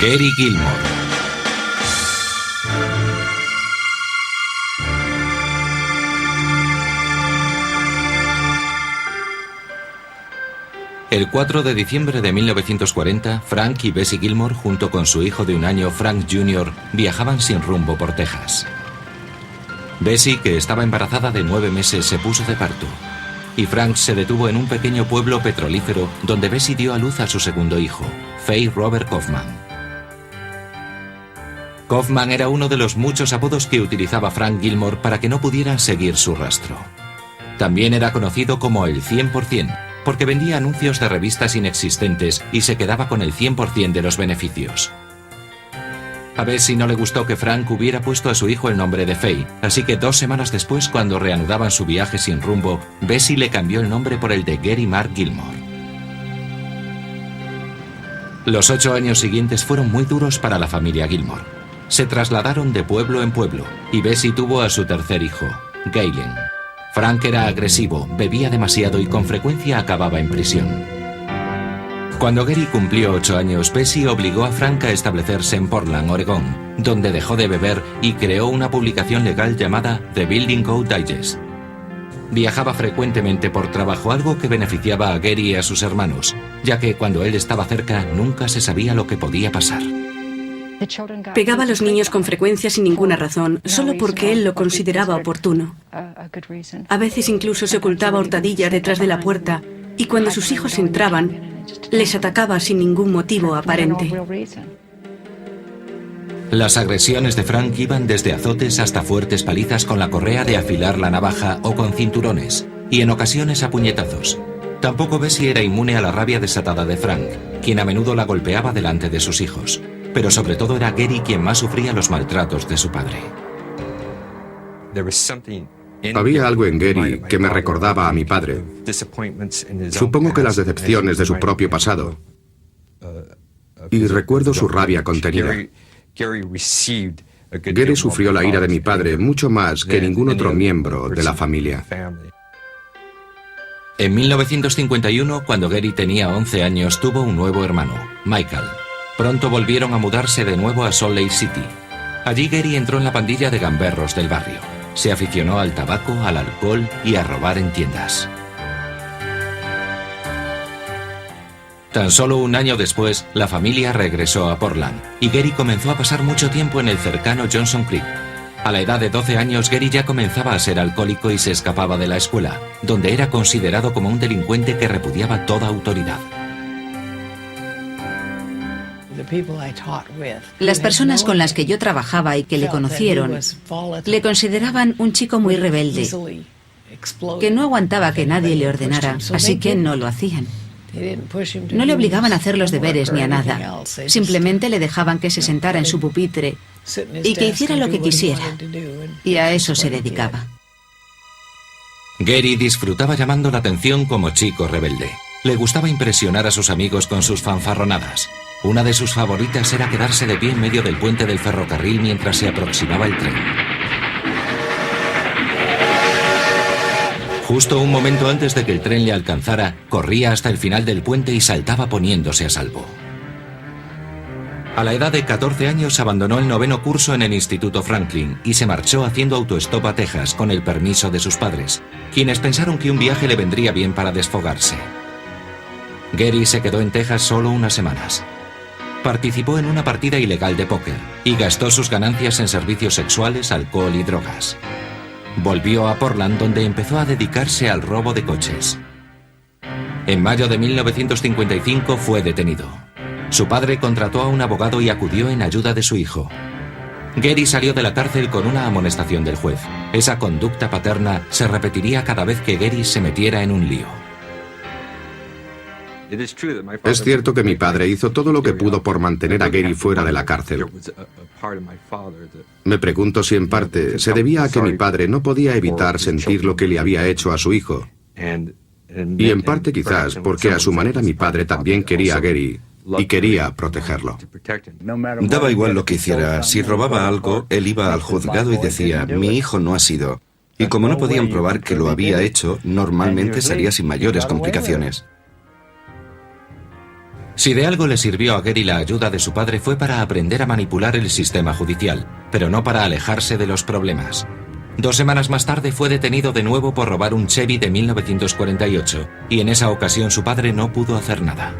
Gary Gilmore. El 4 de diciembre de 1940, Frank y Bessie Gilmore, junto con su hijo de 1 año, Frank Jr., viajaban sin rumbo por Texas. Bessie, que estaba embarazada de 9 meses, se puso de parto. Y Frank se detuvo en un pequeño pueblo petrolífero donde Bessie dio a luz a su segundo hijo, Faye Robert Kaufman. Kaufman era uno de los muchos apodos que utilizaba Frank Gilmore para que no pudieran seguir su rastro. También era conocido como el 100%, porque vendía anuncios de revistas inexistentes y se quedaba con el 100% de los beneficios. A Bessie no le gustó que Frank hubiera puesto a su hijo el nombre de Faye, así que 2 semanas después, cuando reanudaban su viaje sin rumbo, Bessie le cambió el nombre por el de Gary Mark Gilmore. Los 8 años siguientes fueron muy duros para la familia Gilmore. Se trasladaron de pueblo en pueblo, y Bessie tuvo a su tercer hijo, Galen. Frank era agresivo, bebía demasiado y con frecuencia acababa en prisión. Cuando Gary cumplió 8 años, Bessie obligó a Frank a establecerse en Portland, Oregón, donde dejó de beber y creó una publicación legal llamada The Building Code Digest. Viajaba frecuentemente por trabajo, algo que beneficiaba a Gary y a sus hermanos, ya que cuando él estaba cerca nunca se sabía lo que podía pasar. Pegaba a los niños con frecuencia sin ninguna razón, solo porque él lo consideraba oportuno. A veces incluso se ocultaba hurtadillas detrás de la puerta y cuando sus hijos entraban, les atacaba sin ningún motivo aparente. Las agresiones de Frank iban desde azotes hasta fuertes palizas con la correa de afilar la navaja o con cinturones, y en ocasiones a puñetazos. Tampoco Bessie era inmune a la rabia desatada de Frank, quien a menudo la golpeaba delante de sus hijos. Pero sobre todo era Gary quien más sufría los maltratos de su padre. Había algo en Gary que me recordaba a mi padre. Supongo que las decepciones de su propio pasado. Y recuerdo su rabia contenida. Gary sufrió la ira de mi padre mucho más que ningún otro miembro de la familia. En 1951, cuando Gary tenía 11 años, tuvo un nuevo hermano, Michael. Pronto volvieron a mudarse de nuevo a Salt Lake City. Allí Gary entró en la pandilla de gamberros del barrio. Se aficionó al tabaco, al alcohol y a robar en tiendas. Tan solo 1 año después, la familia regresó a Portland y Gary comenzó a pasar mucho tiempo en el cercano Johnson Creek. A la edad de 12 años, Gary ya comenzaba a ser alcohólico y se escapaba de la escuela, donde era considerado como un delincuente que repudiaba toda autoridad. Las personas con las que yo trabajaba y que le conocieron le consideraban un chico muy rebelde, que no aguantaba que nadie le ordenara, así que no lo hacían. No le obligaban a hacer los deberes ni a nada, simplemente le dejaban que se sentara en su pupitre y que hiciera lo que quisiera, y a eso se dedicaba. Gary disfrutaba llamando la atención como chico rebelde. Le gustaba impresionar a sus amigos con sus fanfarronadas. Una de sus favoritas era quedarse de pie en medio del puente del ferrocarril mientras se aproximaba el tren. Justo un momento antes de que el tren le alcanzara, corría hasta el final del puente y saltaba poniéndose a salvo. A la edad de 14 años abandonó el 9º curso en el Instituto Franklin y se marchó haciendo autostop a Texas con el permiso de sus padres, quienes pensaron que un viaje le vendría bien para desfogarse. Gary se quedó en Texas solo unas semanas. Participó en una partida ilegal de póker y gastó sus ganancias en servicios sexuales, alcohol y drogas. Volvió a Portland, donde empezó a dedicarse al robo de coches. En mayo de 1955 fue detenido. Su padre contrató a un abogado y acudió en ayuda de su hijo. Gary salió de la cárcel con una amonestación del juez. Esa conducta paterna se repetiría cada vez que Gary se metiera en un lío. Es cierto que mi padre hizo todo lo que pudo por mantener a Gary fuera de la cárcel. Me pregunto si en parte se debía a que mi padre no podía evitar sentir lo que le había hecho a su hijo. Y en parte quizás porque a su manera mi padre también quería a Gary y quería protegerlo. Daba igual lo que hiciera. Si robaba algo, él iba al juzgado y decía, mi hijo no ha sido. Y como no podían probar que lo había hecho, normalmente salía sin mayores complicaciones. Si de algo le sirvió a Gary la ayuda de su padre fue para aprender a manipular el sistema judicial, pero no para alejarse de los problemas. 2 semanas más tarde fue detenido de nuevo por robar un Chevy de 1948, y en esa ocasión su padre no pudo hacer nada.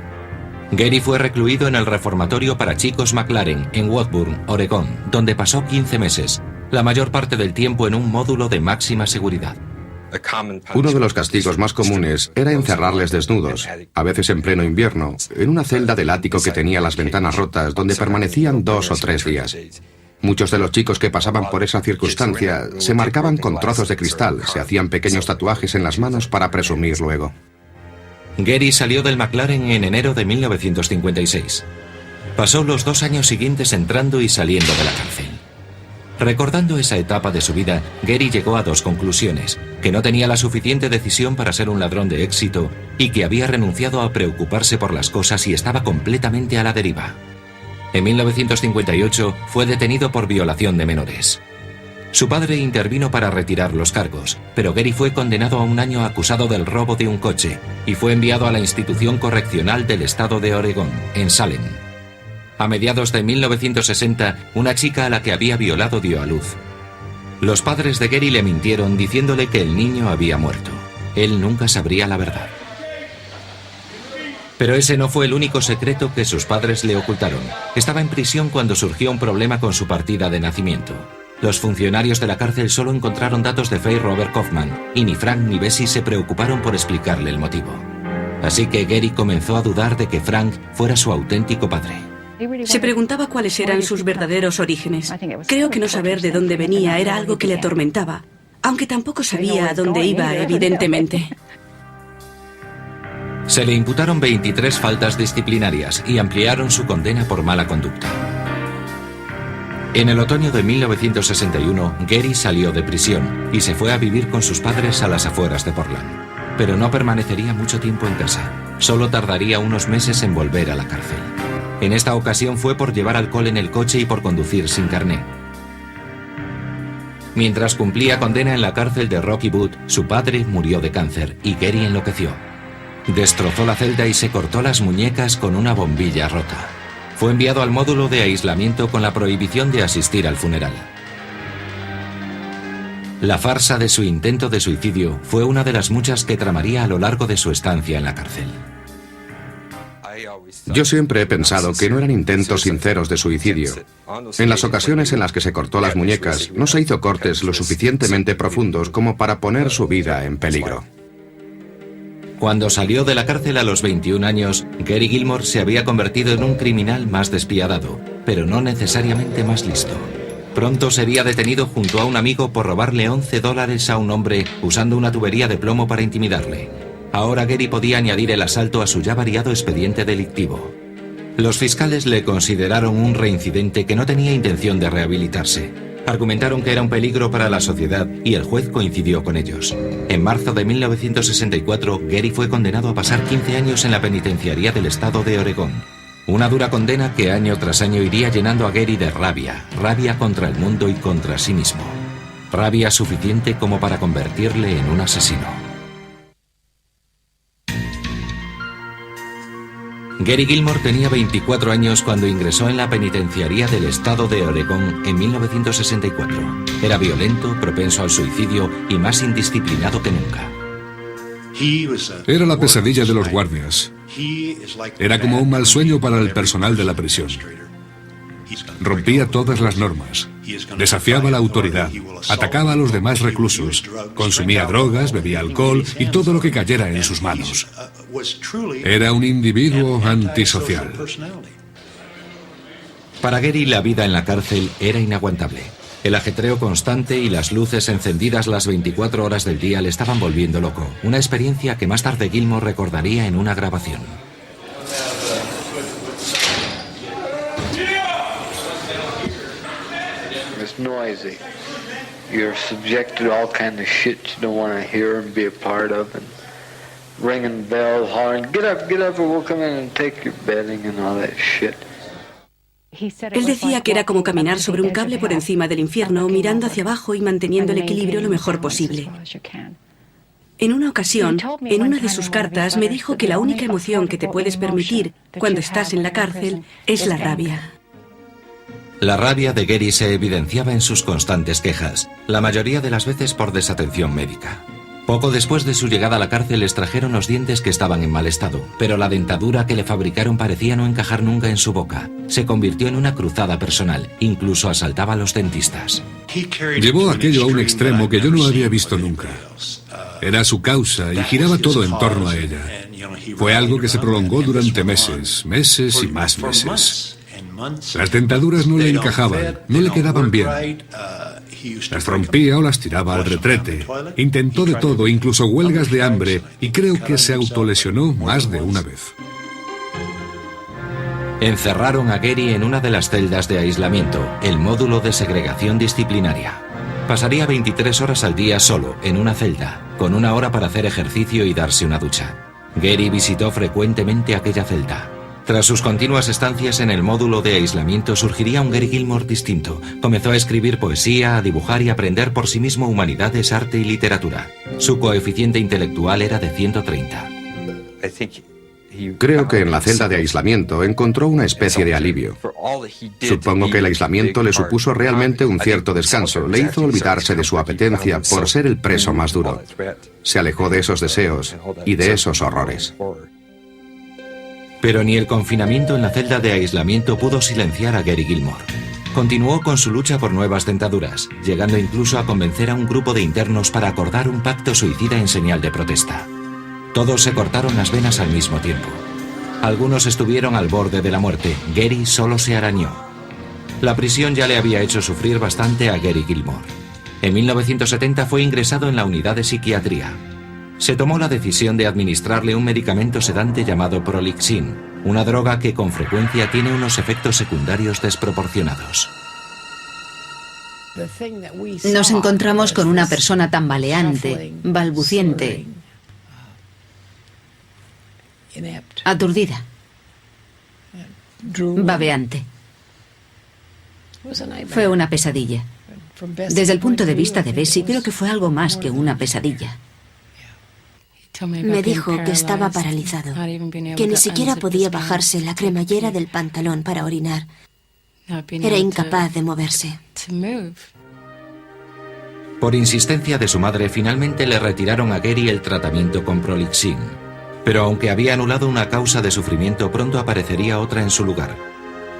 Gary fue recluido en el reformatorio para chicos McLaren en Woodburn, Oregón, donde pasó 15 meses, la mayor parte del tiempo en un módulo de máxima seguridad. Uno de los castigos más comunes era encerrarles desnudos, a veces en pleno invierno, en una celda del ático que tenía las ventanas rotas, donde permanecían 2 o 3 días. Muchos de los chicos que pasaban por esa circunstancia se marcaban con trozos de cristal, se hacían pequeños tatuajes en las manos para presumir luego. Gary salió del McLaren en enero de 1956. Pasó los 2 años siguientes entrando y saliendo de la cárcel. Recordando esa etapa de su vida, Gary llegó a 2 conclusiones: que no tenía la suficiente decisión para ser un ladrón de éxito y que había renunciado a preocuparse por las cosas y estaba completamente a la deriva. En 1958 fue detenido por violación de menores. Su padre intervino para retirar los cargos, pero Gary fue condenado a 1 año acusado del robo de un coche y fue enviado a la institución correccional del estado de Oregón, en Salem. A mediados de 1960, una chica a la que había violado dio a luz. Los padres de Gary le mintieron diciéndole que el niño había muerto. Él nunca sabría la verdad. Pero ese no fue el único secreto que sus padres le ocultaron. Estaba en prisión cuando surgió un problema con su partida de nacimiento. Los funcionarios de la cárcel solo encontraron datos de Faye Robert Kaufman, y ni Frank ni Bessie se preocuparon por explicarle el motivo. Así que Gary comenzó a dudar de que Frank fuera su auténtico padre. Se preguntaba cuáles eran sus verdaderos orígenes. Creo que no saber de dónde venía era algo que le atormentaba, aunque tampoco sabía a dónde iba, evidentemente. Se le imputaron 23 faltas disciplinarias y ampliaron su condena por mala conducta. En el otoño de 1961, Gary salió de prisión y se fue a vivir con sus padres a las afueras de Portland. Pero no permanecería mucho tiempo en casa. Solo tardaría unos meses en volver a la cárcel. En esta ocasión fue por llevar alcohol en el coche y por conducir sin carné. Mientras cumplía condena en la cárcel de Rocky Wood, su padre murió de cáncer y Gary enloqueció. Destrozó la celda y se cortó las muñecas con una bombilla rota. Fue enviado al módulo de aislamiento con la prohibición de asistir al funeral. La farsa de su intento de suicidio fue una de las muchas que tramaría a lo largo de su estancia en la cárcel. Yo siempre he pensado que no eran intentos sinceros de suicidio. En las ocasiones en las que se cortó las muñecas, no se hizo cortes lo suficientemente profundos como para poner su vida en peligro. Cuando salió de la cárcel a los 21 años, Gary Gilmore se había convertido en un criminal más despiadado, pero no necesariamente más listo. Pronto sería detenido junto a un amigo por robarle $11 a un hombre usando una tubería de plomo para intimidarle. Ahora Gary podía añadir el asalto a su ya variado expediente delictivo. Los fiscales le consideraron un reincidente que no tenía intención de rehabilitarse. Argumentaron que era un peligro para la sociedad y el juez coincidió con ellos. En marzo de 1964, Gary fue condenado a pasar 15 años en la penitenciaría del estado de Oregón. Una dura condena que año tras año iría llenando a Gary de rabia, rabia contra el mundo y contra sí mismo. Rabia suficiente como para convertirle en un asesino. Gary Gilmore tenía 24 años cuando ingresó en la penitenciaría del estado de Oregón en 1964. Era violento, propenso al suicidio y más indisciplinado que nunca. Era la pesadilla de los guardias. Era como un mal sueño para el personal de la prisión. Rompía todas las normas, desafiaba la autoridad, atacaba a los demás reclusos, consumía drogas, bebía alcohol y todo lo que cayera en sus manos. Era un individuo antisocial. Para Gary, la vida en la cárcel era inaguantable. El ajetreo constante y las luces encendidas las 24 horas del día le estaban volviendo loco. Una experiencia que más tarde Gilmore recordaría en una grabación. It's noisy. You're subjected to all kind of shit you don't want to hear and be a part of, and ringing bells, hollering, get up, or we'll come in and take your bedding and all that shit. Él decía que era como caminar sobre un cable por encima del infierno, mirando hacia abajo y manteniendo el equilibrio lo mejor posible. En una ocasión, en una de sus cartas, me dijo que la única emoción que te puedes permitir cuando estás en la cárcel es la rabia. La rabia de Gary se evidenciaba en sus constantes quejas, la mayoría de las veces por desatención médica. Poco después de su llegada a la cárcel extrajeron los dientes que estaban en mal estado, pero la dentadura que le fabricaron parecía no encajar nunca en su boca. Se convirtió en una cruzada personal, incluso asaltaba a los dentistas. Llevó aquello a un extremo que yo no había visto nunca. Era su causa y giraba todo en torno a ella. Fue algo que se prolongó durante meses, meses y más meses. Las dentaduras no le encajaban, no le quedaban bien. Las rompía o las tiraba al retrete. Intentó de todo, incluso huelgas de hambre, y creo que se autolesionó más de una vez. Encerraron a Gary en una de las celdas de aislamiento, el módulo de segregación disciplinaria. Pasaría 23 horas al día solo, en una celda, con 1 hora para hacer ejercicio y darse una ducha. Gary visitó frecuentemente aquella celda. Tras sus continuas estancias en el módulo de aislamiento surgiría un Gary Gilmore distinto. Comenzó a escribir poesía, a dibujar y a aprender por sí mismo humanidades, arte y literatura. Su coeficiente intelectual era de 130. Creo que en la celda de aislamiento encontró una especie de alivio. Supongo que el aislamiento le supuso realmente un cierto descanso. Le hizo olvidarse de su apetencia por ser el preso más duro. Se alejó de esos deseos y de esos horrores. Pero ni el confinamiento en la celda de aislamiento pudo silenciar a Gary Gilmore. Continuó con su lucha por nuevas dentaduras, llegando incluso a convencer a un grupo de internos para acordar un pacto suicida en señal de protesta. Todos se cortaron las venas al mismo tiempo. Algunos estuvieron al borde de la muerte, Gary solo se arañó. La prisión ya le había hecho sufrir bastante a Gary Gilmore. En 1970 fue ingresado en la unidad de psiquiatría. Se tomó la decisión de administrarle un medicamento sedante llamado Prolixin, una droga que con frecuencia tiene unos efectos secundarios desproporcionados. Nos encontramos con una persona tambaleante, balbuciente, aturdida, babeante. Fue una pesadilla. Desde el punto de vista de Bessie, creo que fue algo más que una pesadilla. Me dijo que estaba paralizado, que ni siquiera podía bajarse la cremallera del pantalón para orinar. Era incapaz de moverse. Por insistencia de su madre, finalmente le retiraron a Gary el tratamiento con Prolixin. Pero aunque había anulado una causa de sufrimiento, pronto aparecería otra en su lugar.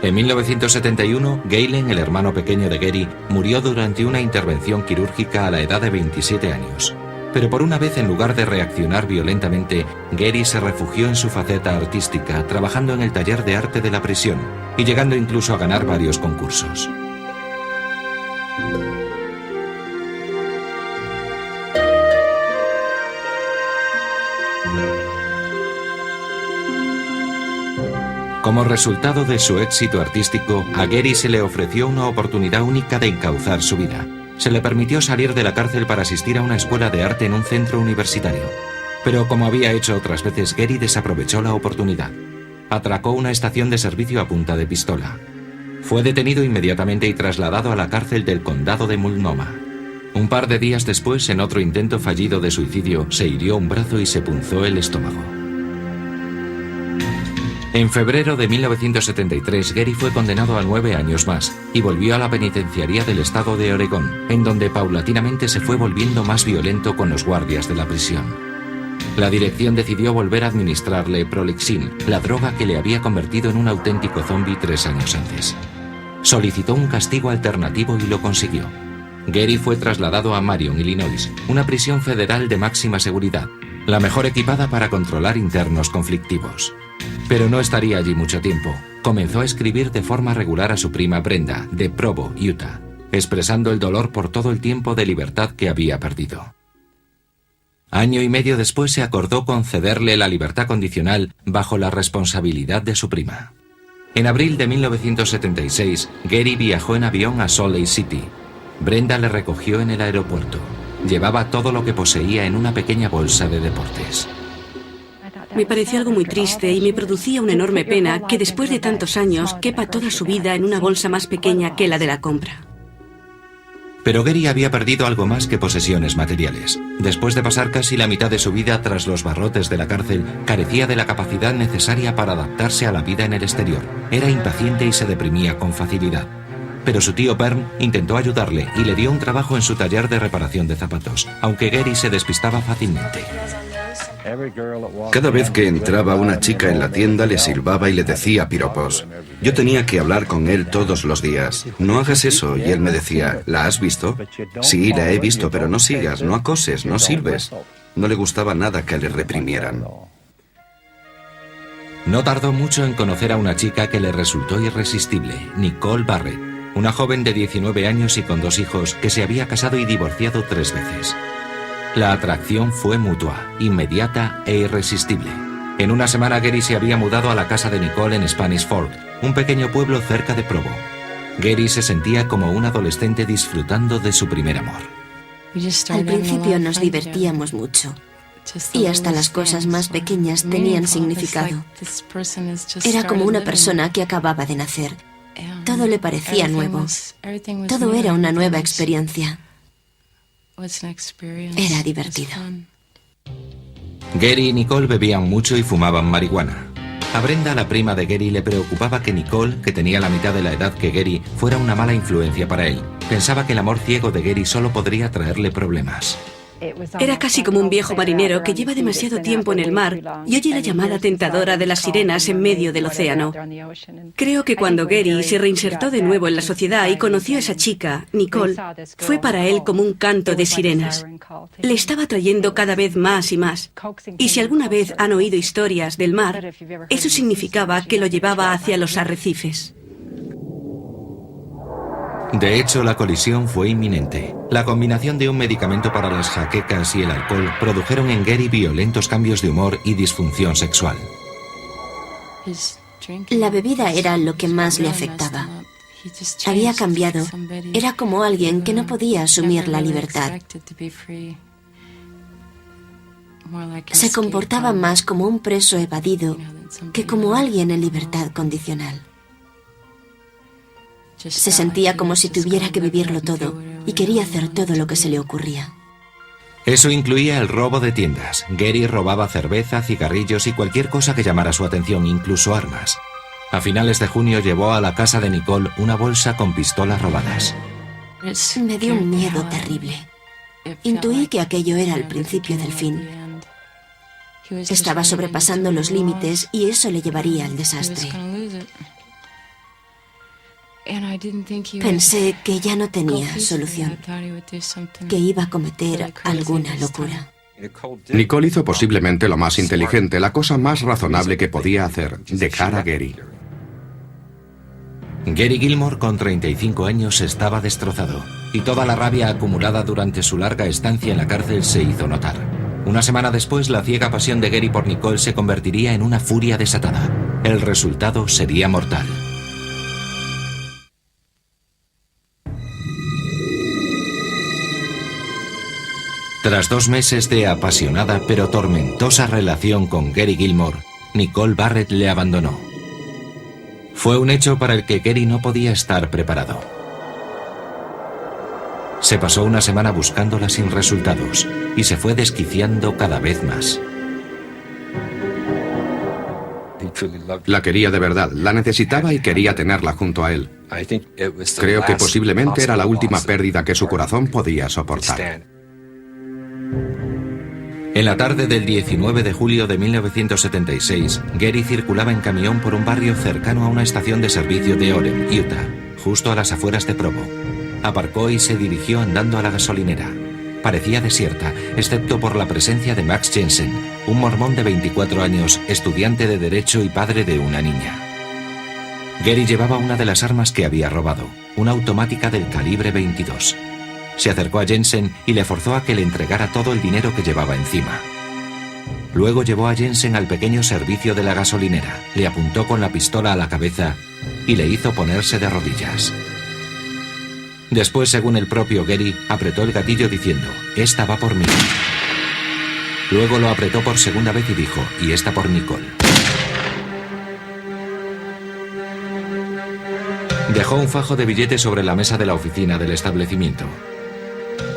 En 1971, Galen, el hermano pequeño de Gary, murió durante una intervención quirúrgica a la edad de 27 años. Pero por una vez, en lugar de reaccionar violentamente, Gary se refugió en su faceta artística, trabajando en el taller de arte de la prisión y llegando incluso a ganar varios concursos. Como resultado de su éxito artístico, a Gary se le ofreció una oportunidad única de encauzar su vida. Se le permitió salir de la cárcel para asistir a una escuela de arte en un centro universitario. Pero como había hecho otras veces, Gary desaprovechó la oportunidad. Atracó una estación de servicio a punta de pistola. Fue detenido inmediatamente y trasladado a la cárcel del condado de Multnomah. Un par de días después, en otro intento fallido de suicidio, se hirió un brazo y se punzó el estómago. En febrero de 1973, Gary fue condenado a 9 años más y volvió a la penitenciaría del estado de Oregón, en donde paulatinamente se fue volviendo más violento con los guardias de la prisión. La dirección decidió volver a administrarle Prolixin, la droga que le había convertido en un auténtico zombi 3 años antes. Solicitó un castigo alternativo y lo consiguió. Gary fue trasladado a Marion, Illinois, una prisión federal de máxima seguridad, la mejor equipada para controlar internos conflictivos. Pero no estaría allí mucho tiempo. Comenzó a escribir de forma regular a su prima Brenda, de Provo, Utah, expresando el dolor por todo el tiempo de libertad que había perdido. Año y medio después se acordó concederle la libertad condicional bajo la responsabilidad de su prima. En abril de 1976, Gary viajó en avión a Salt Lake City. Brenda le recogió en el aeropuerto. Llevaba todo lo que poseía en una pequeña bolsa de deportes. Me pareció algo muy triste y me producía una enorme pena que después de tantos años quepa toda su vida en una bolsa más pequeña que la de la compra. Pero Gary había perdido algo más que posesiones materiales. Después de pasar casi la mitad de su vida tras los barrotes de la cárcel, carecía de la capacidad necesaria para adaptarse a la vida en el exterior. Era impaciente y se deprimía con facilidad. Pero su tío Bernd intentó ayudarle y le dio un trabajo en su taller de reparación de zapatos, aunque Gary se despistaba fácilmente. Cada vez que entraba una chica en la tienda le silbaba y le decía piropos. Yo tenía que hablar con él todos los días. No hagas eso. Y él me decía, ¿la has visto? Sí, la he visto, pero no sigas, no acoses, no silbes. No le gustaba nada que le reprimieran. No tardó mucho en conocer a una chica que le resultó irresistible, Nicole Barrett, una joven de 19 años y con 2 hijos que se había casado y divorciado 3 veces. La atracción fue mutua, inmediata e irresistible. En una semana Gary se había mudado a la casa de Nicole en Spanish Fork, un pequeño pueblo cerca de Provo. Gary se sentía como un adolescente disfrutando de su primer amor. Al principio nos divertíamos mucho. Y hasta las cosas más pequeñas tenían significado. Era como una persona que acababa de nacer. Todo le parecía nuevo. Todo era una nueva experiencia. Era divertido. Gary y Nicole bebían mucho y fumaban marihuana. A Brenda, la prima de Gary, le preocupaba que Nicole, que tenía la mitad de la edad que Gary, fuera una mala influencia para él. Pensaba que el amor ciego de Gary solo podría traerle problemas. Era casi como un viejo marinero que lleva demasiado tiempo en el mar y oye la llamada tentadora de las sirenas en medio del océano. Creo que cuando Gary se reinsertó de nuevo en la sociedad y conoció a esa chica, Nicole, fue para él como un canto de sirenas. Le estaba atrayendo cada vez más y más. Y si alguna vez han oído historias del mar, eso significaba que lo llevaba hacia los arrecifes. De hecho, la colisión fue inminente. La combinación de un medicamento para las jaquecas y el alcohol produjeron en Gary violentos cambios de humor y disfunción sexual. La bebida era lo que más le afectaba. Había cambiado. Era como alguien que no podía asumir la libertad. Se comportaba más como un preso evadido que como alguien en libertad condicional. Se sentía como si tuviera que vivirlo todo y quería hacer todo lo que se le ocurría. Eso incluía el robo de tiendas. Gary robaba cerveza, cigarrillos y cualquier cosa que llamara su atención, incluso armas. A finales de junio llevó a la casa de Nicole una bolsa con pistolas robadas. Me dio un miedo terrible. Intuí que aquello era el principio del fin. Estaba sobrepasando los límites y eso le llevaría al desastre. Pensé que ya no tenía solución, que iba a cometer alguna locura. Nicole hizo posiblemente lo más inteligente, la cosa más razonable que podía hacer, dejar a Gary. Gary Gilmore, con 35 años, estaba destrozado, y toda la rabia acumulada durante su larga estancia en la cárcel se hizo notar. Una semana después, la ciega pasión de Gary por Nicole se convertiría en una furia desatada. El resultado sería mortal. Tras 2 meses de apasionada pero tormentosa relación con Gary Gilmore, Nicole Barrett le abandonó. Fue un hecho para el que Gary no podía estar preparado. Se pasó una semana buscándola sin resultados y se fue desquiciando cada vez más. La quería de verdad, la necesitaba y quería tenerla junto a él. Creo que posiblemente era la última pérdida que su corazón podía soportar. En la tarde del 19 de julio de 1976, Gary circulaba en camión por un barrio cercano a una estación de servicio de Orem, Utah, justo a las afueras de Provo. Aparcó y se dirigió andando a la gasolinera. Parecía desierta, excepto por la presencia de Max Jensen, un mormón de 24 años, estudiante de Derecho y padre de una niña. Gary llevaba una de las armas que había robado, una automática del calibre 22. Se acercó a Jensen y le forzó a que le entregara todo el dinero que llevaba encima. Luego llevó a Jensen al pequeño servicio de la gasolinera, le apuntó con la pistola a la cabeza y le hizo ponerse de rodillas. Después, según el propio Gary, apretó el gatillo diciendo, «Esta va por mí». Luego lo apretó por segunda vez y dijo, «Y esta por Nicole». Dejó un fajo de billetes sobre la mesa de la oficina del establecimiento.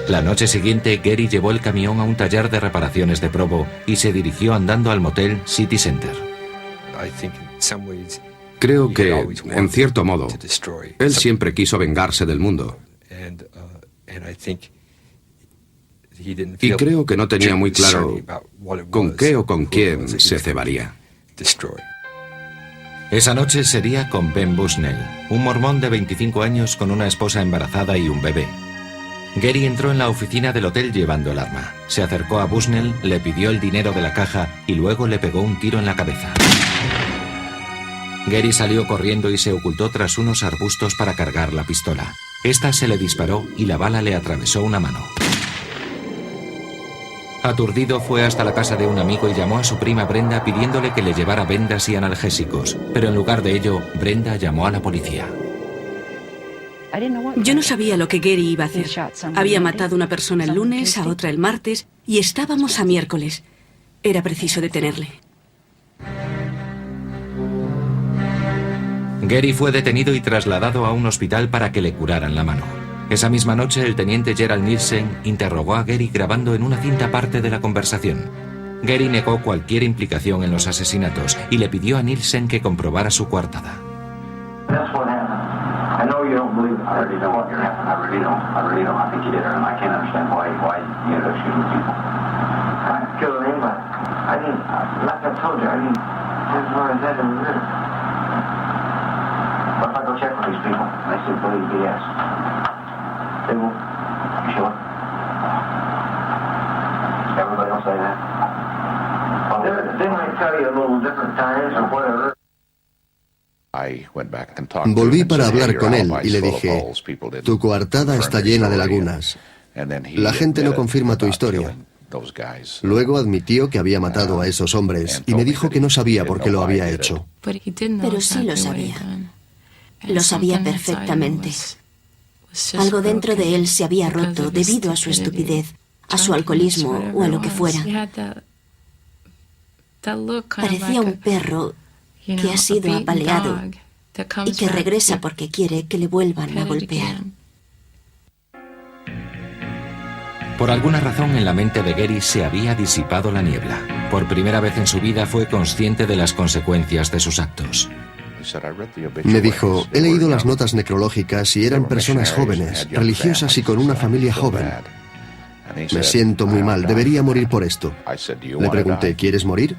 La noche siguiente, Gary llevó el camión a un taller de reparaciones de Provo y se dirigió andando al motel City Center. Creo que, en cierto modo, él siempre quiso vengarse del mundo. Y creo que no tenía muy claro con qué o con quién se cebaría. Esa noche sería con Ben Bushnell, un mormón de 25 años con una esposa embarazada y un bebé. Gary entró en la oficina del hotel llevando el arma. Se acercó a Bushnell, le pidió el dinero de la caja y luego le pegó un tiro en la cabeza. Gary salió corriendo y se ocultó tras unos arbustos para cargar la pistola. Esta se le disparó y la bala le atravesó una mano. Aturdido, fue hasta la casa de un amigo y llamó a su prima Brenda pidiéndole que le llevara vendas y analgésicos, pero en lugar de ello, Brenda llamó a la policía. Yo no sabía lo que Gary iba a hacer. Había matado a una persona el lunes, a otra el martes, y estábamos a miércoles. Era preciso detenerle. Gary fue detenido y trasladado a un hospital para que le curaran la mano. Esa misma noche, el teniente Gerald Nielsen interrogó a Gary grabando en una cinta parte de la conversación. Gary negó cualquier implicación en los asesinatos y le pidió a Nielsen que comprobara su coartada. Volví para hablar con él y le dije, tu coartada está llena de lagunas. La gente no confirma tu historia. Luego admitió que había matado a esos hombres y me dijo que no sabía por qué lo había hecho. Pero sí lo sabía. Lo sabía perfectamente. Algo dentro de él se había roto debido a su estupidez, a su alcoholismo o a lo que fuera. Parecía un perro que ha sido apaleado y que regresa porque quiere que le vuelvan a golpear. Por alguna razón en la mente de Gary se había disipado la niebla. Por primera vez en su vida fue consciente de las consecuencias de sus actos. Me dijo, he leído las notas necrológicas y eran personas jóvenes, religiosas y con una familia joven. Me siento muy mal, debería morir por esto. Le pregunté, ¿quieres morir?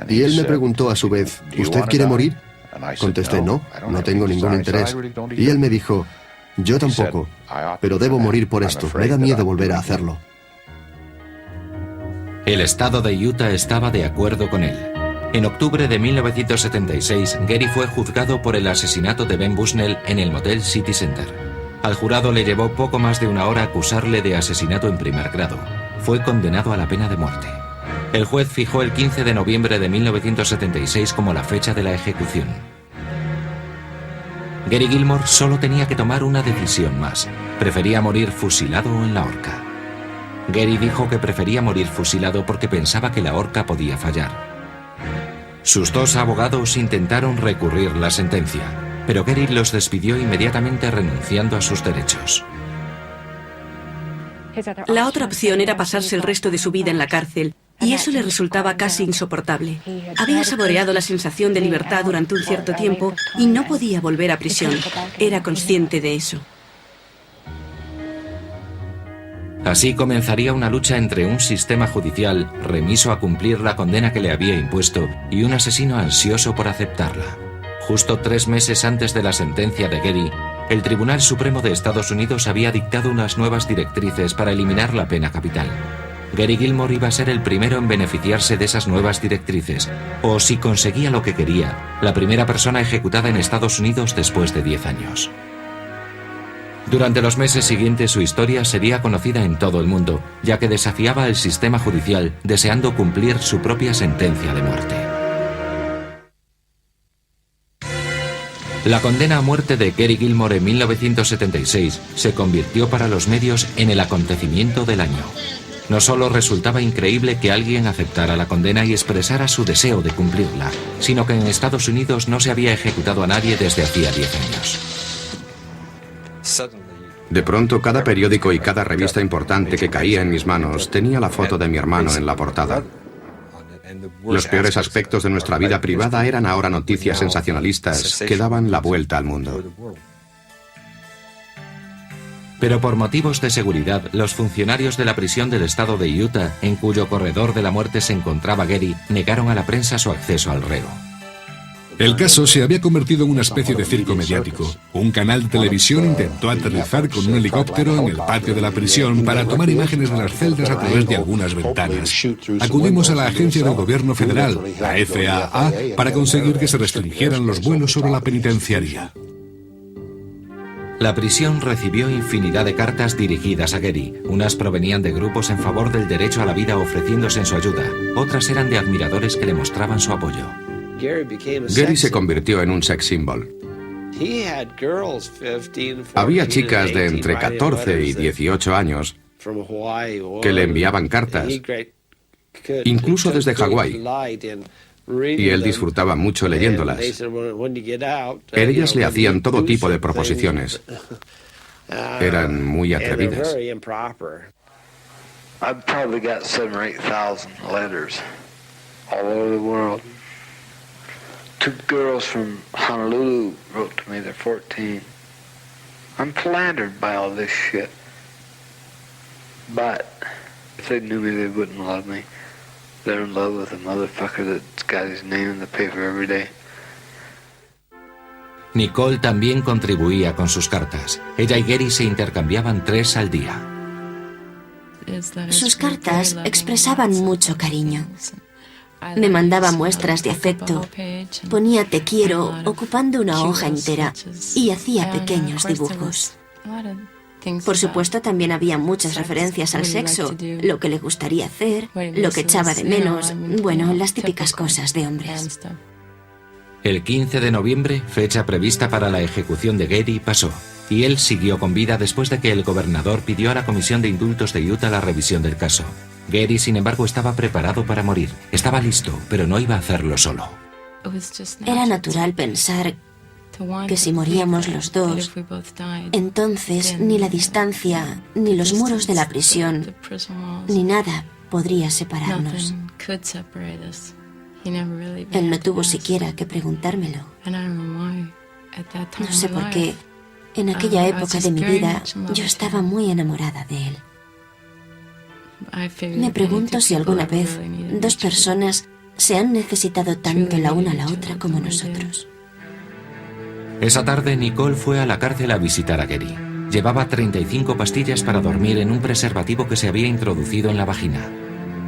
Y él me preguntó a su vez, ¿usted quiere morir? Contesté, no tengo ningún interés. Y él me dijo, yo tampoco, pero debo morir por esto, me da miedo volver a hacerlo. El estado de Utah estaba de acuerdo con él. En octubre de 1976, Gary fue juzgado por el asesinato de Ben Bushnell en el motel City Center. Al jurado le llevó poco más de una hora acusarle de asesinato en primer grado. Fue condenado a la pena de muerte. El juez fijó el 15 de noviembre de 1976 como la fecha de la ejecución. Gary Gilmore solo tenía que tomar una decisión más. Prefería morir fusilado o en la horca. Gary dijo que prefería morir fusilado porque pensaba que la horca podía fallar. Sus dos abogados intentaron recurrir la sentencia, pero Gary los despidió inmediatamente renunciando a sus derechos. La otra opción era pasarse el resto de su vida en la cárcel, y eso le resultaba casi insoportable. Había saboreado la sensación de libertad durante un cierto tiempo y no podía volver a prisión. Era consciente de eso. Así comenzaría una lucha entre un sistema judicial remiso a cumplir la condena que le había impuesto y un asesino ansioso por aceptarla. Justo 3 meses antes de la sentencia de Gary, el Tribunal Supremo de Estados Unidos había dictado unas nuevas directrices para eliminar la pena capital. Gary Gilmore iba a ser el primero en beneficiarse de esas nuevas directrices, o si conseguía lo que quería, la primera persona ejecutada en Estados Unidos después de 10 años. Durante los meses siguientes su historia sería conocida en todo el mundo, ya que desafiaba al sistema judicial deseando cumplir su propia sentencia de muerte. La condena a muerte de Gary Gilmore en 1976 se convirtió para los medios en el acontecimiento del año. No solo resultaba increíble que alguien aceptara la condena y expresara su deseo de cumplirla, sino que en Estados Unidos no se había ejecutado a nadie desde hacía 10 años. De pronto, cada periódico y cada revista importante que caía en mis manos tenía la foto de mi hermano en la portada. Los peores aspectos de nuestra vida privada eran ahora noticias sensacionalistas que daban la vuelta al mundo. Pero por motivos de seguridad, los funcionarios de la prisión del estado de Utah, en cuyo corredor de la muerte se encontraba Gary, negaron a la prensa su acceso al reo. El caso se había convertido en una especie de circo mediático. Un canal de televisión intentó aterrizar con un helicóptero en el patio de la prisión para tomar imágenes de las celdas a través de algunas ventanas. Acudimos a la agencia del gobierno federal, la FAA, para conseguir que se restringieran los vuelos sobre la penitenciaria. La prisión recibió infinidad de cartas dirigidas a Gary. Unas provenían de grupos en favor del derecho a la vida ofreciéndose en su ayuda. Otras eran de admiradores que le mostraban su apoyo. Gary se convirtió en un sex symbol. Había chicas de entre 14 y 18 años que le enviaban cartas, incluso desde Hawái, y él disfrutaba mucho leyéndolas. Ellas le hacían todo tipo de proposiciones. Eran muy atrevidas. I've probably got 7,000 or 8,000 letters all over the world. 2 girls from Honolulu wrote to me, they're 14. I'm flattered by all this shit. But if they knew me, they wouldn't love me. They're in love with a motherfucker that's got his name in the paper every day. Nicole también contribuía con sus cartas. Ella y Gary se intercambiaban 3 al día. Sus cartas expresaban mucho cariño. Me mandaba muestras de afecto, ponía te quiero ocupando una hoja entera y hacía pequeños dibujos. Por supuesto, también había muchas referencias al sexo, lo que le gustaría hacer, lo que echaba de menos, bueno, las típicas cosas de hombres. El 15 de noviembre, fecha prevista para la ejecución de Gary, pasó, y él siguió con vida después de que el gobernador pidió a la Comisión de Indultos de Utah la revisión del caso. Gary, sin embargo, estaba preparado para morir. Estaba listo, pero no iba a hacerlo solo. Era natural pensar que si moríamos los dos, entonces ni la distancia, ni los muros de la prisión, ni nada podría separarnos. Él no tuvo siquiera que preguntármelo. No sé por qué. En aquella época de mi vida, yo estaba muy enamorada de él. Me pregunto si alguna vez 2 personas se han necesitado tanto la una a la otra como nosotros. Esa tarde, Nicole fue a la cárcel a visitar a Gary. Llevaba 35 pastillas para dormir en un preservativo que se había introducido en la vagina.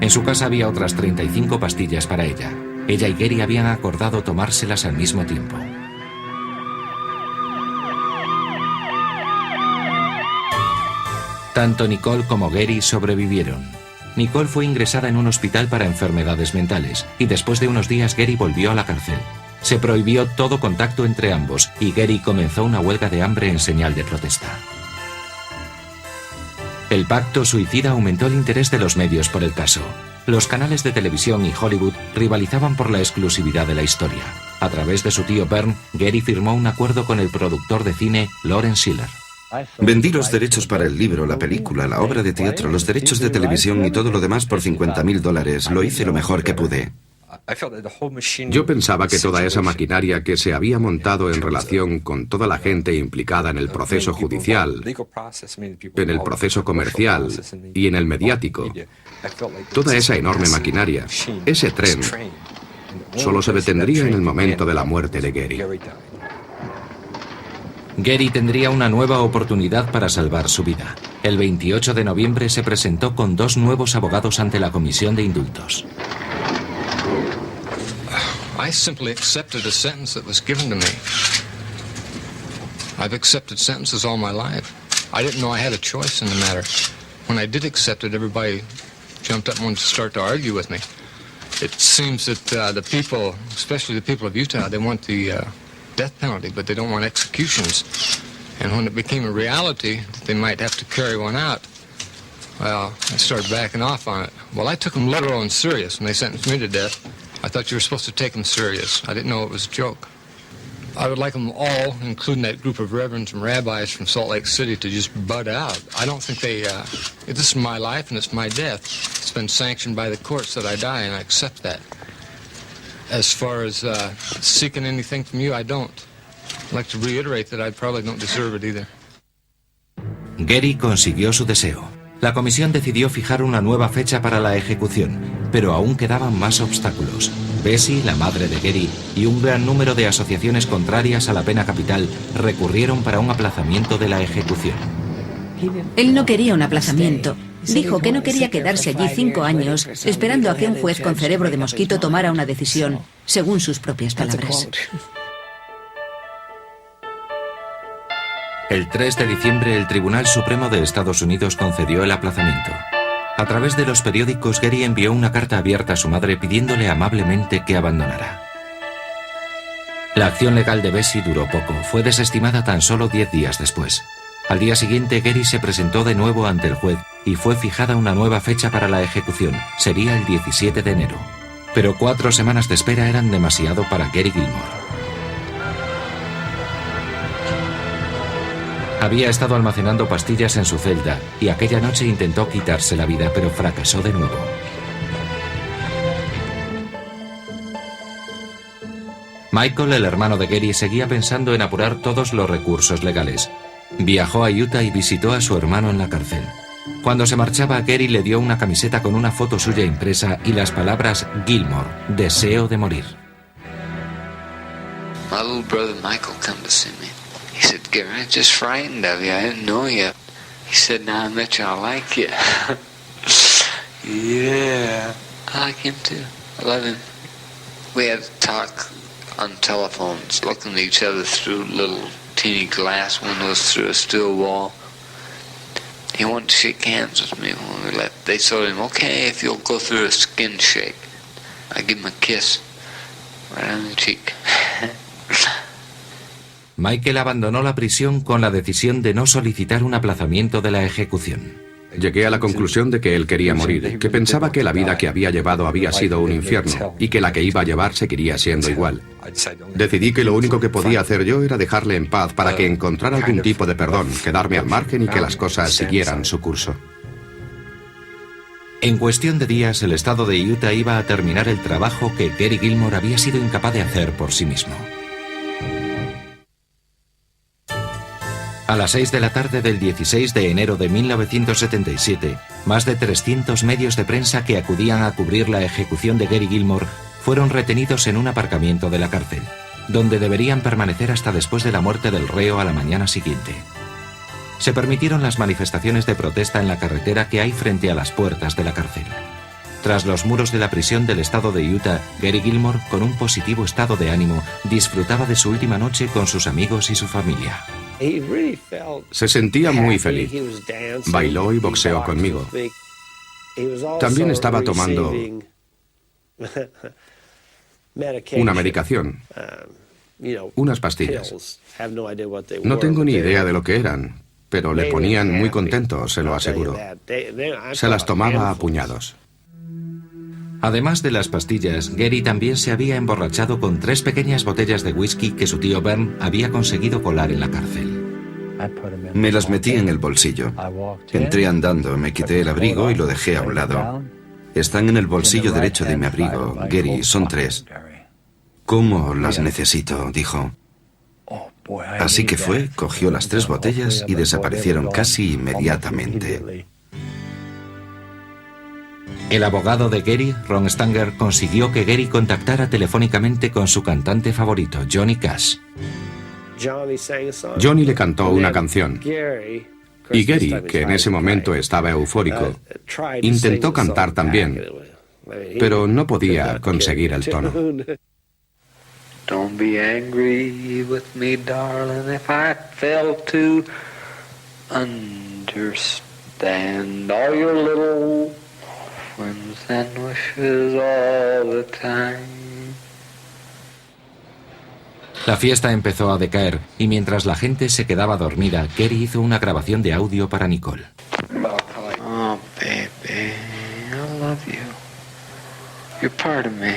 En su casa había otras 35 pastillas para ella. Ella y Gary habían acordado tomárselas al mismo tiempo. Tanto Nicole como Gary sobrevivieron. Nicole fue ingresada en un hospital para enfermedades mentales y después de unos días Gary volvió a la cárcel. Se prohibió todo contacto entre ambos y Gary comenzó una huelga de hambre en señal de protesta. El pacto suicida aumentó el interés de los medios por el caso. Los canales de televisión y Hollywood rivalizaban por la exclusividad de la historia. A través de su tío Vern, Gary firmó un acuerdo con el productor de cine Lawrence Schiller. Vendí los derechos para el libro, la película, la obra de teatro, los derechos de televisión y todo lo demás por $50,000. Lo hice lo mejor que pude. Yo pensaba que toda esa maquinaria que se había montado en relación con toda la gente implicada en el proceso judicial, en el proceso comercial y en el mediático, toda esa enorme maquinaria, ese tren, solo se detendría en el momento de la muerte de Gary. Gary tendría una nueva oportunidad para salvar su vida. El 28 de noviembre se presentó con 2 nuevos abogados ante la Comisión de Indultos. I simply accepted a sentence that was given to me. I've accepted sentences all my life. I didn't know I had a choice in the matter. When I did accept it, everybody jumped up and wanted to start to argue with me. It seems that the people, especially the people of Utah, they want the death penalty, but they don't want executions. And when it became a reality that they might have to carry one out, well, I started backing off on it. Well, I took them literal and serious when they sentenced me to death. I thought you were supposed to take them serious. I didn't know it was a joke. I would like them all, including that group of reverends and rabbis from Salt Lake City, to just butt out. I don't think they, this is my life and it's my death. It's been sanctioned by the courts that I die, and I accept that. As far as seeking anything from you, I don't. I'd like to reiterate that I probably don't deserve it either. Gary consiguió su deseo. La comisión decidió fijar una nueva fecha para la ejecución, pero aún quedaban más obstáculos. Bessie, la madre de Gary, y un gran número de asociaciones contrarias a la pena capital recurrieron para un aplazamiento de la ejecución. Él no quería un aplazamiento. Dijo que no quería quedarse allí 5 años esperando a que un juez con cerebro de mosquito tomara una decisión, según sus propias palabras. El 3 de diciembre, el Tribunal Supremo de Estados Unidos concedió el aplazamiento. A través de los periódicos, Gary envió una carta abierta a su madre pidiéndole amablemente que abandonara. La acción legal de Bessie duró poco, fue desestimada tan solo 10 días después. Al día siguiente, Gary se presentó de nuevo ante el juez y fue fijada una nueva fecha para la ejecución. Sería el 17 de enero. Pero 4 semanas de espera eran demasiado para Gary Gilmore. Había estado almacenando pastillas en su celda y aquella noche intentó quitarse la vida, pero fracasó de nuevo. Michael, el hermano de Gary, seguía pensando en apurar todos los recursos legales. Viajó a Utah y visitó a su hermano en la cárcel. Cuando se marchaba, Gary le dio una camiseta con una foto suya impresa y las palabras Gilmore, deseo de morir. My little brother Michael come to see me. He said, Gary, I'm just frightened of you. I didn't know you. He said, now I met you, I like you. Yeah. I like him too. I love him. We had to talk on telephones, looking at each other through little teeny glass windows through a steel wall. He wanted to shake hands with me when we left. They told him, okay, if you'll go through a skin shake. I give him a kiss right on the cheek. Michael abandonó la prisión con la decisión de no solicitar un aplazamiento de la ejecución. Llegué a la conclusión de que él quería morir, que pensaba que la vida que había llevado había sido un infierno y que la que iba a llevar seguiría siendo igual. Decidí que lo único que podía hacer yo era dejarle en paz para que encontrara algún tipo de perdón, quedarme al margen y que las cosas siguieran su curso. En cuestión de días, el estado de Utah iba a terminar el trabajo que Gary Gilmore había sido incapaz de hacer por sí mismo. A las 6 de la tarde del 16 de enero de 1977, más de 300 medios de prensa que acudían a cubrir la ejecución de Gary Gilmore fueron retenidos en un aparcamiento de la cárcel, donde deberían permanecer hasta después de la muerte del reo a la mañana siguiente. Se permitieron las manifestaciones de protesta en la carretera que hay frente a las puertas de la cárcel. Tras los muros de la prisión del estado de Utah, Gary Gilmore, con un positivo estado de ánimo, disfrutaba de su última noche con sus amigos y su familia. Se sentía muy feliz. Bailó y boxeó conmigo. También estaba tomando una medicación, unas pastillas. No tengo ni idea de lo que eran, pero le ponían muy contento, se lo aseguro. Se las tomaba a puñados. Además de las pastillas, Gary también se había emborrachado con 3 pequeñas botellas de whisky que su tío Vern había conseguido colar en la cárcel. Me las metí en el bolsillo. Entré andando, me quité el abrigo y lo dejé a un lado. Están en el bolsillo derecho de mi abrigo, Gary, son 3. ¿Cómo las necesito?, dijo. Así que fue, cogió las 3 botellas y desaparecieron casi inmediatamente. El abogado de Gary, Ron Stanger, consiguió que Gary contactara telefónicamente con su cantante favorito, Johnny Cash. Johnny le cantó una canción. Y Gary, que en ese momento estaba eufórico, intentó cantar también, pero no podía conseguir el tono. Don't be angry with me, darling, if I fail to understand all your little whims and wishes all the time. La fiesta empezó a decaer y mientras la gente se quedaba dormida, Gary hizo una grabación de audio para Nicole. Oh, baby, I love you. You're part of me.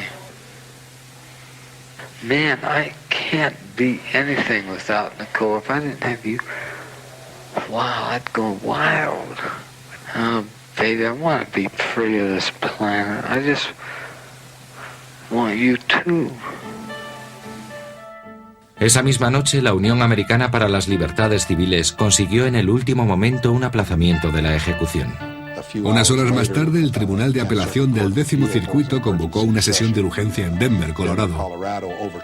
Man, I can't can't be anything without Nicole. If I didn't have you, wow, I'd go wild. Oh, baby, I want to be free of this planet. I just want you too. Esa misma noche, la Unión Americana para las Libertades Civiles consiguió en el último momento un aplazamiento de la ejecución. Unas horas más tarde, el Tribunal de Apelación del 10º Circuito convocó una sesión de urgencia en Denver, Colorado.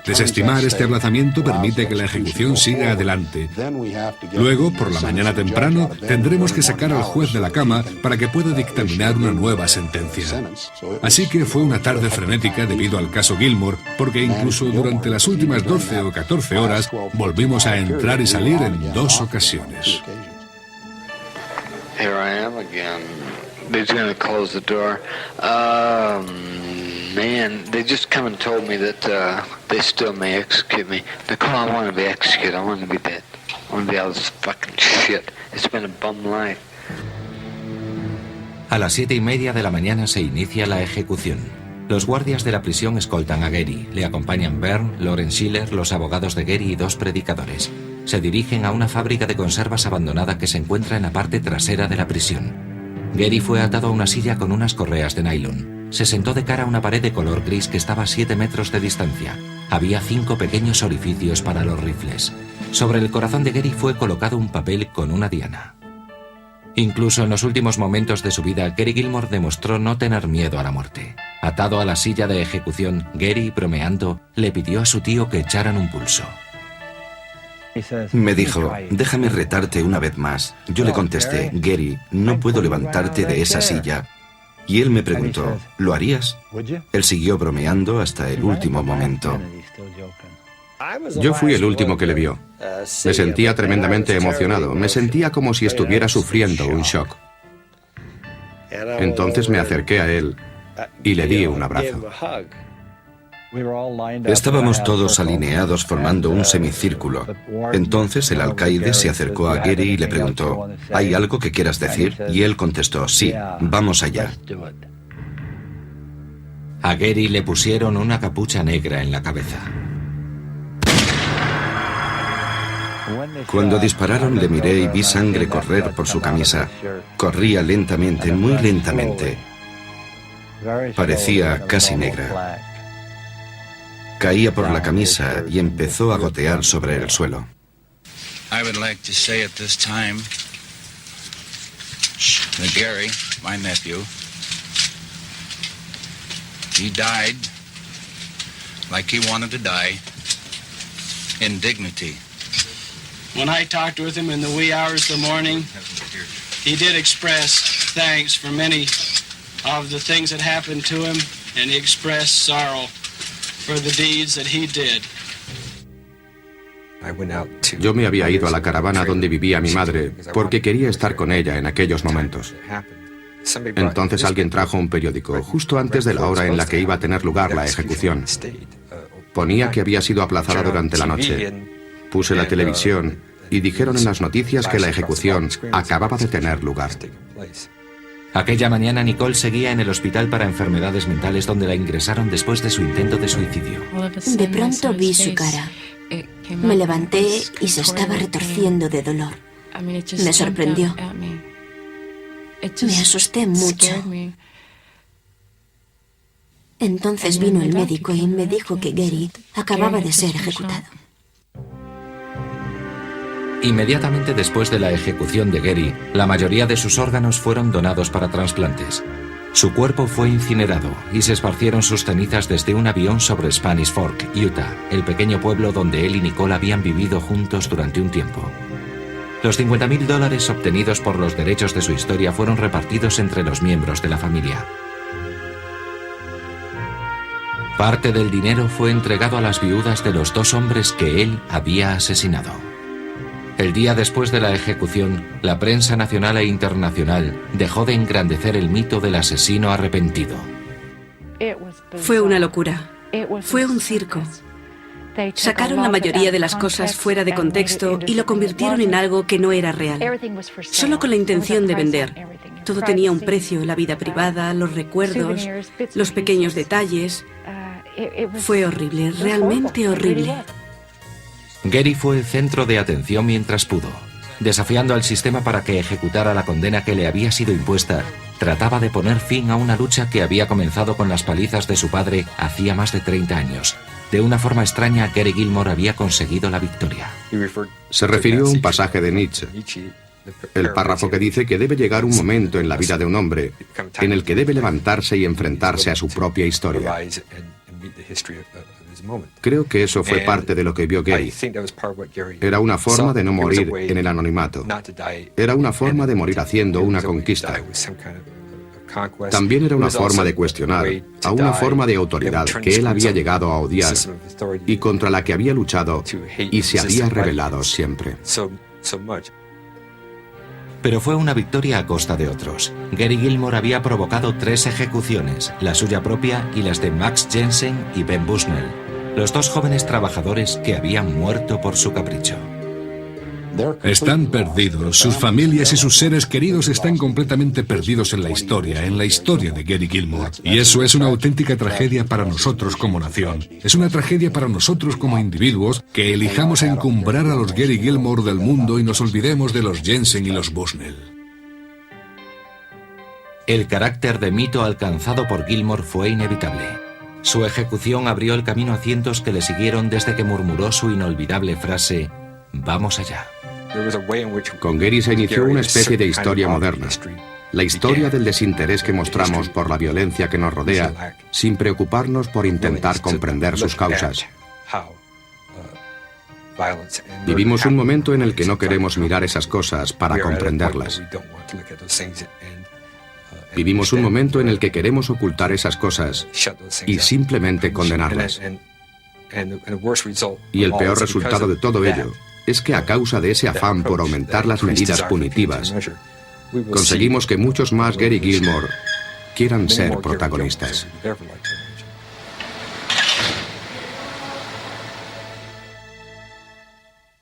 Desestimar este aplazamiento permite que la ejecución siga adelante. Luego, por la mañana temprano, tendremos que sacar al juez de la cama para que pueda dictaminar una nueva sentencia. Así que fue una tarde frenética debido al caso Gilmore, porque incluso durante las últimas 12 o 14 horas volvimos a entrar y salir en 2 ocasiones. Here I am again. They're going to close the door. Man, they just come and told me that they still may execute me. Nicole, I want to be executed. I want to be dead. I want to be out of this fucking shit. It's been a bum life. A las 7:30 de la mañana se inicia la ejecución. Los guardias de la prisión escoltan a Gary. Le acompañan Byrne, Lawrence Schiller, los abogados de Gary y 2 predicadores. Se dirigen a una fábrica de conservas abandonada que se encuentra en la parte trasera de la prisión. Gary fue atado a una silla con unas correas de nylon. Se sentó de cara a una pared de color gris que estaba a 7 metros de distancia. Había 5 pequeños orificios para los rifles. Sobre el corazón de Gary fue colocado un papel con una diana. Incluso en los últimos momentos de su vida, Gary Gilmore demostró no tener miedo a la muerte. Atado a la silla de ejecución, Gary, bromeando, le pidió a su tío que echaran un pulso. Me dijo, déjame retarte una vez más. Yo le contesté, Gary, no puedo levantarte de esa silla. Y él me preguntó, ¿lo harías? Él siguió bromeando hasta el último momento. Yo fui el último que le vio. Me sentía tremendamente emocionado. Me sentía como si estuviera sufriendo un shock. Entonces me acerqué a él y le di un abrazo. Estábamos todos alineados formando un semicírculo. Entonces el alcaide se acercó a Gary y le preguntó, ¿hay algo que quieras decir? Y él contestó, sí, vamos allá. A Gary le pusieron una capucha negra en la cabeza. Cuando dispararon le miré y vi sangre correr por su camisa. Corría lentamente, muy lentamente. Parecía casi negra. Caía por la camisa y empezó a gotear sobre el suelo. I would like to say at this time that Gary, my nephew, he died like he wanted to die, in dignity. When I talked with him in the wee hours of the morning, he did express thanks for many of the things that happened to him, and he expressed sorrow for the deeds that he did. Yo me había ido a la caravana donde vivía mi madre porque quería estar con ella en aquellos momentos. Entonces alguien trajo un periódico justo antes de la hora en la que iba a tener lugar la ejecución. Ponía que había sido aplazada durante la noche. Puse la televisión y dijeron en las noticias que la ejecución acababa de tener lugar. Aquella mañana Nicole seguía en el hospital para enfermedades mentales donde la ingresaron después de su intento de suicidio. De pronto vi su cara. Me levanté y se estaba retorciendo de dolor. Me sorprendió. Me asusté mucho. Entonces vino el médico y me dijo que Gary acababa de ser ejecutado. Inmediatamente después de la ejecución de Gary, la mayoría de sus órganos fueron donados para trasplantes. Su cuerpo fue incinerado y se esparcieron sus cenizas desde un avión sobre Spanish Fork, Utah, el pequeño pueblo donde él y Nicole habían vivido juntos durante un tiempo. Los $50,000 obtenidos por los derechos de su historia fueron repartidos entre los miembros de la familia. Parte del dinero fue entregado a las viudas de los 2 hombres que él había asesinado. El día después de la ejecución, la prensa nacional e internacional dejó de engrandecer el mito del asesino arrepentido. Fue una locura. Fue un circo. Sacaron la mayoría de las cosas fuera de contexto y lo convirtieron en algo que no era real. Solo con la intención de vender. Todo tenía un precio, la vida privada, los recuerdos, los pequeños detalles. Fue horrible, realmente horrible. Gary fue el centro de atención mientras pudo. Desafiando al sistema para que ejecutara la condena que le había sido impuesta, trataba de poner fin a una lucha que había comenzado con las palizas de su padre hacía más de 30 años. De una forma extraña, Gary Gilmore había conseguido la victoria. Se refirió a un pasaje de Nietzsche, el párrafo que dice que debe llegar un momento en la vida de un hombre en el que debe levantarse y enfrentarse a su propia historia. Creo que eso fue parte de lo que vio Gary. Era una forma de no morir en el anonimato. Era una forma de morir haciendo una conquista. También era una forma de cuestionar a una forma de autoridad que él había llegado a odiar y contra la que había luchado y se había rebelado siempre. Pero fue una victoria a costa de otros. Gary Gilmore había provocado 3 ejecuciones, la suya propia y las de Max Jensen y Ben Bushnell, los 2 jóvenes trabajadores que habían muerto por su capricho. Están perdidos, sus familias y sus seres queridos están completamente perdidos en la historia de Gary Gilmore. Y eso es una auténtica tragedia para nosotros como nación. Es una tragedia para nosotros como individuos que elijamos encumbrar a los Gary Gilmore del mundo y nos olvidemos de los Jensen y los Bushnell. El carácter de mito alcanzado por Gilmore fue inevitable. Su ejecución abrió el camino a cientos que le siguieron desde que murmuró su inolvidable frase: «Vamos allá». Con Gary se inició una especie de historia moderna. La historia del desinterés que mostramos por la violencia que nos rodea, sin preocuparnos por intentar comprender sus causas. Vivimos un momento en el que no queremos mirar esas cosas para comprenderlas. Vivimos un momento en el que queremos ocultar esas cosas y simplemente condenarlas. Y el peor resultado de todo ello es que a causa de ese afán por aumentar las medidas punitivas, conseguimos que muchos más Gary Gilmore quieran ser protagonistas.